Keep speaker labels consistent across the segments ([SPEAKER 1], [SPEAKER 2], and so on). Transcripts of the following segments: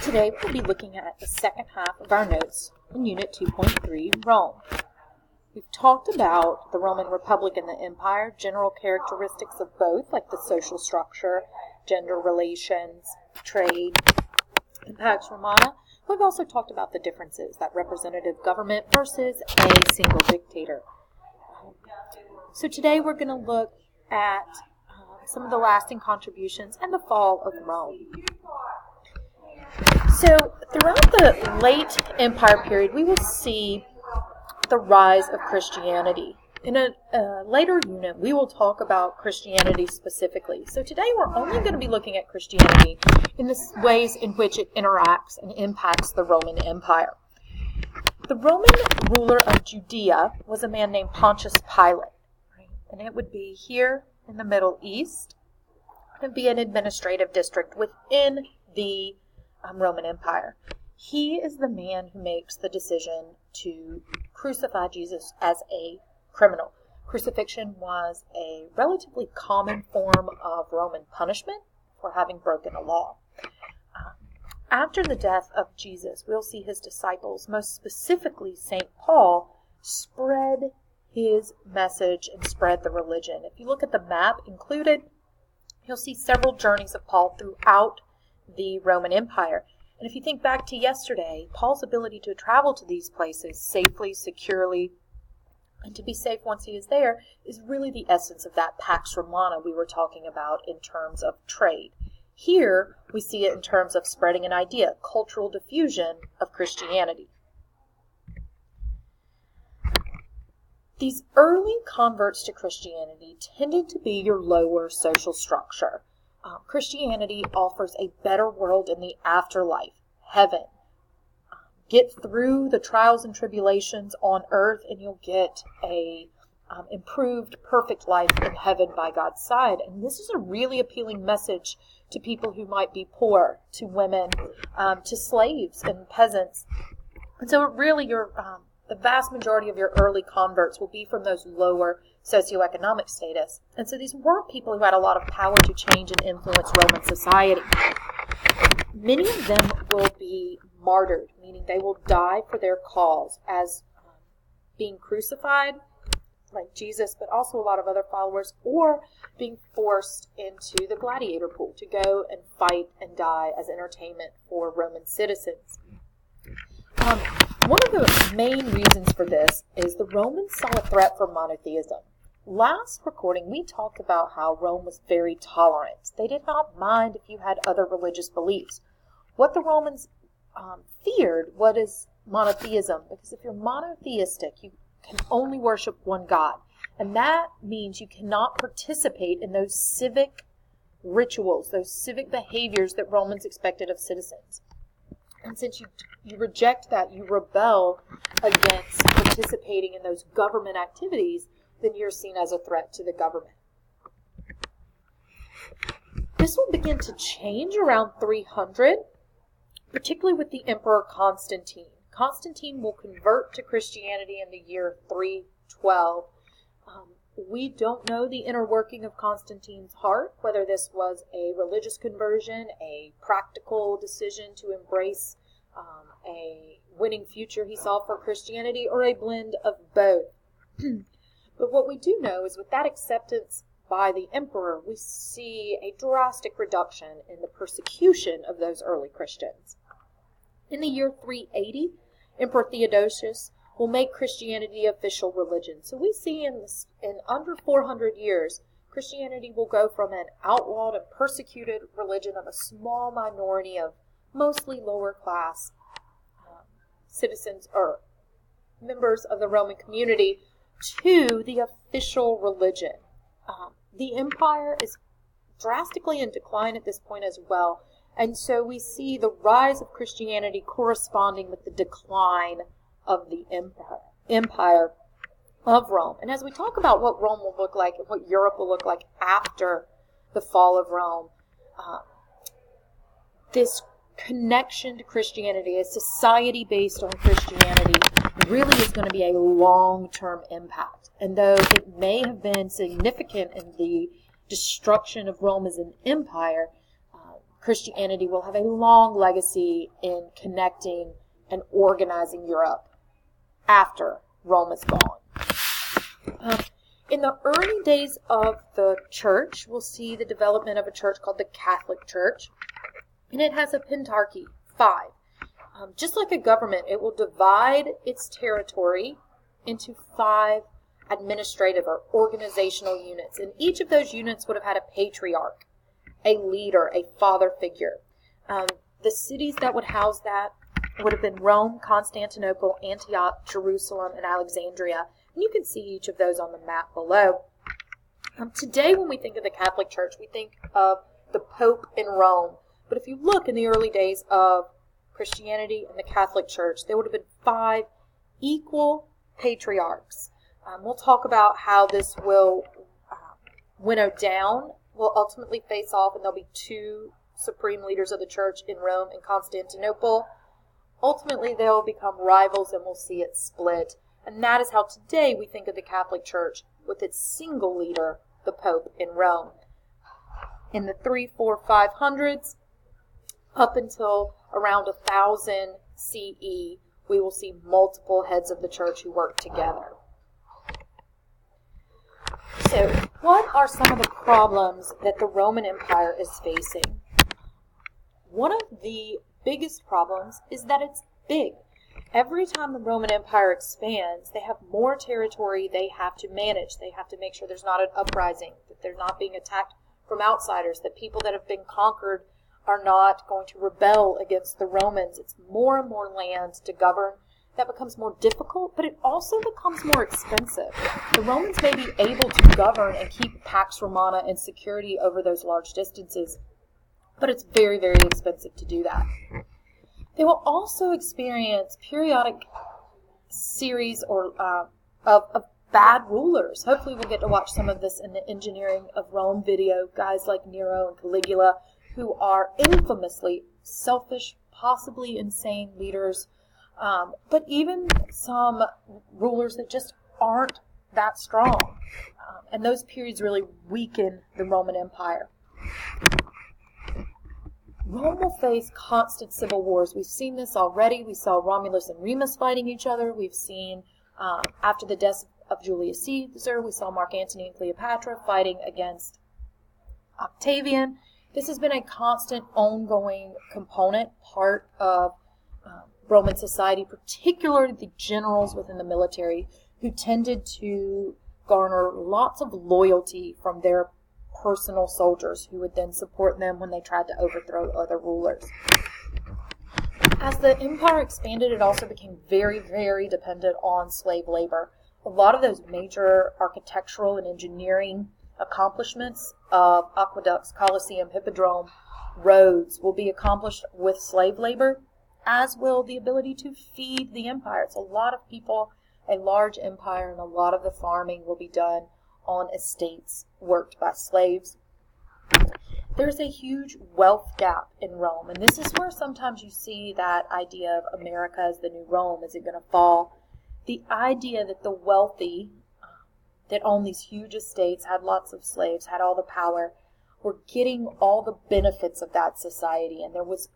[SPEAKER 1] today we'll be looking at the second half of our notes in Unit 2.3, Rome. We've talked about the Roman Republic and the Empire, general characteristics of both, like the social structure, gender relations, trade, and Pax Romana. We've also talked about the differences, that representative government versus a single dictator. So today we're going to look at some of the lasting contributions and the fall of Rome. So throughout the late Empire period, we will see the rise of Christianity. In a later unit, we will talk about Christianity specifically. So today we're only going to be looking at Christianity in the ways in which it interacts and impacts the Roman Empire. The Roman ruler of Judea was a man named Pontius Pilate, right? And it would be here in the Middle East. It would be an administrative district within the Roman Empire. He is the man who makes the decision to crucify Jesus as a criminal. Crucifixion was a relatively common form of Roman punishment for having broken a law. After the death of Jesus, we'll see his disciples, most specifically St. Paul, spread his message and spread the religion. If you look at the map included, you'll see several journeys of Paul throughout the Roman Empire. And if you think back to yesterday, Paul's ability to travel to these places safely, securely, and to be safe once he is there is really the essence of that Pax Romana we were talking about in terms of trade. Here, we see it in terms of spreading an idea, cultural diffusion of Christianity. These early converts to Christianity tended to be your lower social structure. Christianity offers a better world in the afterlife, heaven. Get through the trials and tribulations on earth and you'll get a improved, perfect life in heaven by God's side. And this is a really appealing message to people who might be poor, to women, to slaves and peasants. And so really the vast majority of your early converts will be from those lower socioeconomic status. And so these weren't people who had a lot of power to change and influence Roman society. Many of them will be martyred, meaning they will die for their cause as being crucified, like Jesus, but also a lot of other followers, or being forced into the gladiator pool to go and fight and die as entertainment for Roman citizens. One of the main reasons for this is the Romans saw a threat for monotheism. Last recording, we talked about how Rome was very tolerant. They did not mind if you had other religious beliefs. What the Romans feared was monotheism, because if you're monotheistic, you can only worship one God. And that means you cannot participate in those civic rituals, those civic behaviors that Romans expected of citizens. And since you reject that, you rebel against participating in those government activities, then you're seen as a threat to the government. This will begin to change around 300, particularly with the Emperor Constantine. Constantine will convert to Christianity in the year 312. We don't know the inner working of Constantine's heart, whether this was a religious conversion, a practical decision to embrace a winning future he saw for Christianity, or a blend of both. But what we do know is with that acceptance by the emperor, we see a drastic reduction in the persecution of those early Christians. In the year 380, Emperor Theodosius will make Christianity the official religion. So we see in under 400 years, Christianity will go from an outlawed and persecuted religion of a small minority of mostly lower class citizens or members of the Roman community to the official religion. The empire is drastically in decline at this point as well. And so we see the rise of Christianity corresponding with the decline of the empire of Rome. And as we talk about what Rome will look like and what Europe will look like after the fall of Rome, this connection to Christianity, a society based on Christianity, really is going to be a long-term impact. And though it may have been significant in the destruction of Rome as an empire, Christianity will have a long legacy in connecting and organizing Europe after Rome is gone. In the early days of the church, we'll see the development of a church called the Catholic Church, and it has a pentarchy, 5. Just like a government, it will divide its territory into 5 administrative or organizational units, and each of those units would have had a patriarch, a leader, a father figure. The cities that would house that would have been Rome, Constantinople, Antioch, Jerusalem, and Alexandria. And you can see each of those on the map below. Today, when we think of the Catholic Church, we think of the Pope in Rome. But if you look in the early days of Christianity and the Catholic Church, there would have been 5 equal patriarchs. We'll talk about how this will winnow down. We'll ultimately face off, and there'll be 2 supreme leaders of the church in Rome and Constantinople. Ultimately, they'll become rivals, and we'll see it split. And that is how today we think of the Catholic Church, with its single leader, the Pope in Rome. In the 300s, 400s, 500s, up until around 1000 CE, we will see multiple heads of the church who work together. So, what are some of the problems that the Roman Empire is facing? One of the biggest problems is that it's big. Every time the Roman Empire expands, they have more territory they have to manage. They have to make sure there's not an uprising, that they're not being attacked from outsiders, that people that have been conquered are not going to rebel against the Romans. It's more and more land to govern. That becomes more difficult, but it also becomes more expensive. The Romans may be able to govern and keep Pax Romana and security over those large distances, but it's very, very expensive to do that. They will also experience periodic series of bad rulers. Hopefully we'll get to watch some of this in the Engineering of Rome video. Guys like Nero and Caligula, who are infamously selfish, possibly insane leaders, but even some rulers that just aren't that strong. And those periods really weaken the Roman Empire. Rome will face constant civil wars. We've seen this already. We saw Romulus and Remus fighting each other. We've seen, after the death of Julius Caesar, we saw Mark Antony and Cleopatra fighting against Octavian. This has been a constant, ongoing component, part of Roman society, particularly the generals within the military, who tended to garner lots of loyalty from their personal soldiers, who would then support them when they tried to overthrow other rulers. As the empire expanded, it also became very, very dependent on slave labor. A lot of those major architectural and engineering accomplishments of aqueducts, Colosseum, Hippodrome, roads will be accomplished with slave labor, as will the ability to feed the empire. It's a lot of people, a large empire, and a lot of the farming will be done on estates worked by slaves. There's a huge wealth gap in Rome, and this is where sometimes you see that idea of America as the new Rome. Is it going to fall? The idea that the wealthy that owned these huge estates, had lots of slaves, had all the power, were getting all the benefits of that society, and there was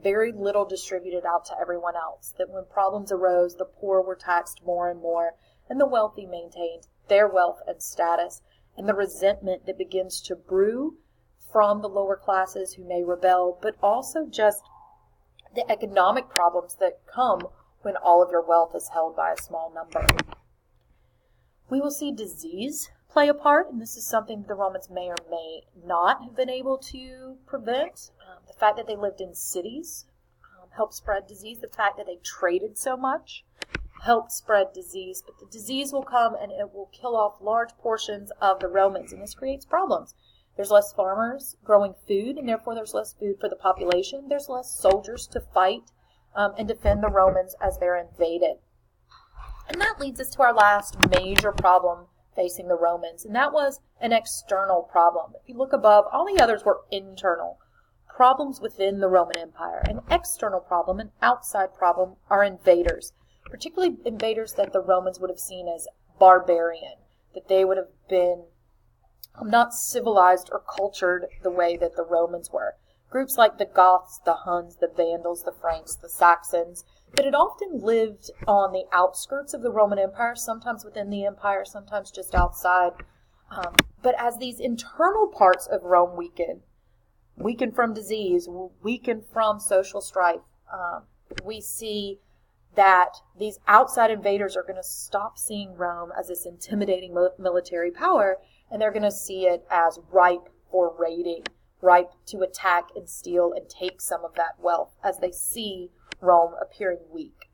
[SPEAKER 1] very little distributed out to everyone else. That when problems arose, the poor were taxed more and more, and the wealthy maintained their wealth and status, and the resentment that begins to brew from the lower classes who may rebel, but also just the economic problems that come when all of your wealth is held by a small number. We will see disease play a part, and this is something the Romans may or may not have been able to prevent. The fact that they lived in cities helped spread disease. The fact that they traded so much helped spread disease, but the disease will come and it will kill off large portions of the Romans, and this creates problems. There's less farmers growing food, and therefore there's less food for the population. There's less soldiers to fight and defend the Romans as they're invaded. And that leads us to our last major problem facing the Romans, and that was an external problem. If you look above, all the others were internal problems within the Roman Empire. An external problem, an outside problem, are invaders, particularly invaders that the Romans would have seen as barbarian, that they would have been not civilized or cultured the way that the Romans were. groups like the Goths, the Huns, the Vandals, the Franks, the Saxons, that had often lived on the outskirts of the Roman Empire, sometimes within the empire, sometimes just outside. But as these internal parts of Rome weaken from disease, weaken from social strife, we see that these outside invaders are going to stop seeing Rome as this intimidating military power, and they're going to see it as ripe for raiding, ripe to attack and steal and take some of that wealth as they see Rome appearing weak.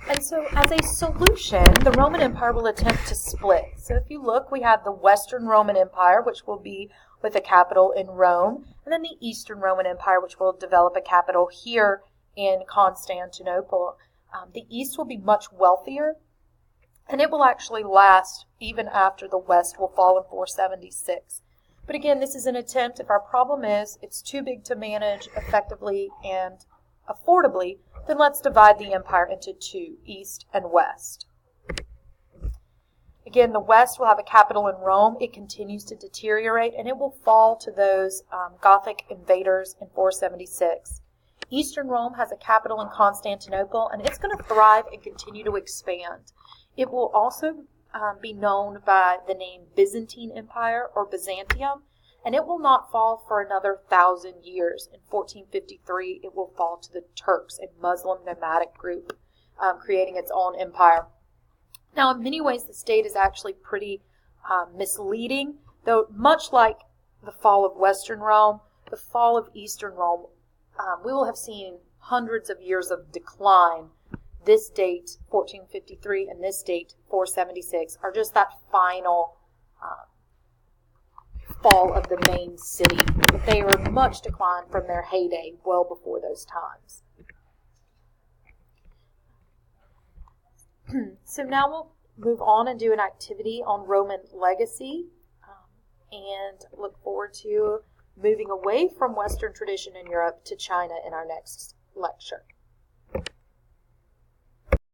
[SPEAKER 1] And so as a solution, the Roman Empire will attempt to split. So if you look, we have the Western Roman Empire, which will be with a capital in Rome, and then the Eastern Roman Empire, which will develop a capital here in Constantinople. The East will be much wealthier, and it will actually last even after the West will fall in 476. But again, this is an attempt. If our problem is it's too big to manage effectively and affordably, then let's divide the empire into two, East and West. Again, the West will have a capital in Rome. It continues to deteriorate, and it will fall to those Gothic invaders in 476. Eastern Rome has a capital in Constantinople, and it's going to thrive and continue to expand. It will also be known by the name Byzantine Empire or Byzantium, and it will not fall for another 1,000 years. In 1453, it will fall to the Turks, a Muslim nomadic group, creating its own empire. Now, in many ways, the state is actually pretty misleading, though much like the fall of Western Rome, the fall of Eastern Rome, we will have seen hundreds of years of decline. This date, 1453, and this date, 476, are just that final fall of the main city. But they were much declined from their heyday well before those times. So now we'll move on and do an activity on Roman legacy, and look forward to moving away from Western tradition in Europe to China in our next lecture.